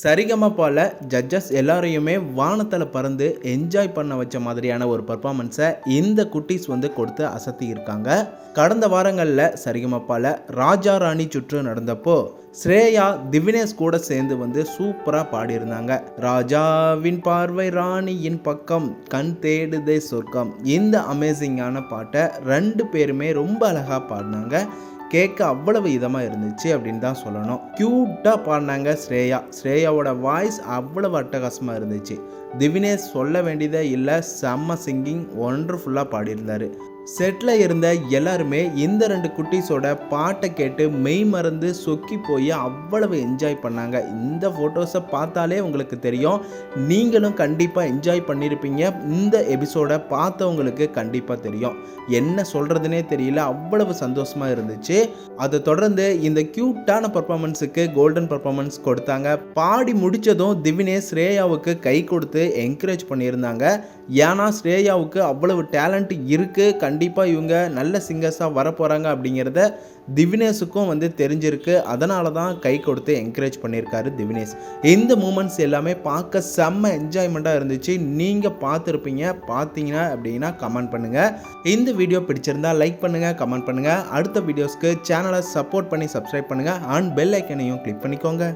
சரிகமபால judges எல்லாரையுமே வானத்தில் பறந்து என்ஜாய் பண்ண வச்ச மாதிரியான ஒரு பர்ஃபார்மன்ஸை இந்த குட்டீஸ் கொடுத்து அசத்தி இருக்காங்க. கடந்த வாரங்களில் சரிகமபால ராஜா ராணி சுற்று நடந்தப்போ ஸ்ரேயா திவினேஷ் கூட சேர்ந்து சூப்பராக பாடியிருந்தாங்க. ராஜாவின் பார்வை ராணியின் பக்கம், கண் தேடுதே சொர்க்கம். இந்த அமேசிங்கான பாட்டை 2 பேருமே ரொம்ப அழகாக பாடினாங்க. கேட்க அவ்வளவு இதமாக இருந்துச்சு அப்படின்னு தான் சொல்லணும். க்யூட்டாக பாடினாங்க ஸ்ரேயாவோட வாய்ஸ் அவ்வளவு அட்டகாசமாக இருந்துச்சு. திவினேஷ் சொல்ல வேண்டியதே இல்லை, செம்ம சிங்கிங் ஒண்டர்ஃபுல்லாக பாடியிருந்தார். செட்டில் இருந்த எல்லாருமே இந்த 2 குட்டீஸோட பாட்டை கேட்டு மெய் மறந்து சொக்கி போய் அவ்வளவு என்ஜாய் பண்ணாங்க. இந்த ஃபோட்டோஸை பார்த்தாலே உங்களுக்கு தெரியும், நீங்களும் கண்டிப்பாக என்ஜாய் பண்ணியிருப்பீங்க. இந்த எபிசோடை பார்த்தவங்களுக்கு கண்டிப்பாக தெரியும். என்ன சொல்கிறதுனே தெரியல, அவ்வளவு சந்தோஷமாக இருந்துச்சு. அதை தொடர்ந்து இந்த க்யூட்டான பர்ஃபார்மன்ஸுக்கு கோல்டன் பர்ஃபார்மன்ஸ் கொடுத்தாங்க. பாடி முடித்ததும் திவினேஷ் ஸ்ரேயாவுக்கு கை கொடுத்து என்கரேஜ் பண்ணியிருந்தாங்க. ஏன்னா ஸ்ரேயாவுக்கு அவ்வளவு டேலண்ட் இருக்குது, கண்டிப்பாக இவங்க நல்ல சிங்கர்ஸாக வரப்போகிறாங்க அப்படிங்கிறத திவினேஷுக்கும் தெரிஞ்சிருக்கு. அதனால தான் கை கொடுத்து என்கரேஜ் பண்ணியிருக்காரு திவினேஷ். இந்த மூமெண்ட்ஸ் எல்லாமே பார்க்க செம்ம என்ஜாய்மெண்ட்டாக இருந்துச்சு. நீங்கள் பார்த்துருப்பீங்க, பார்த்தீங்கன்னா அப்படின்னா கமெண்ட் பண்ணுங்கள். இந்த வீடியோ பிடிச்சிருந்தா லைக் பண்ணுங்கள், கமெண்ட் பண்ணுங்கள். அடுத்த வீடியோஸ்க்கு சேனலை சப்போர்ட் பண்ணி சப்ஸ்கிரைப் பண்ணுங்கள். அண்ட் பெல் ஐக்கனையும் கிளிக் பண்ணிக்கோங்க.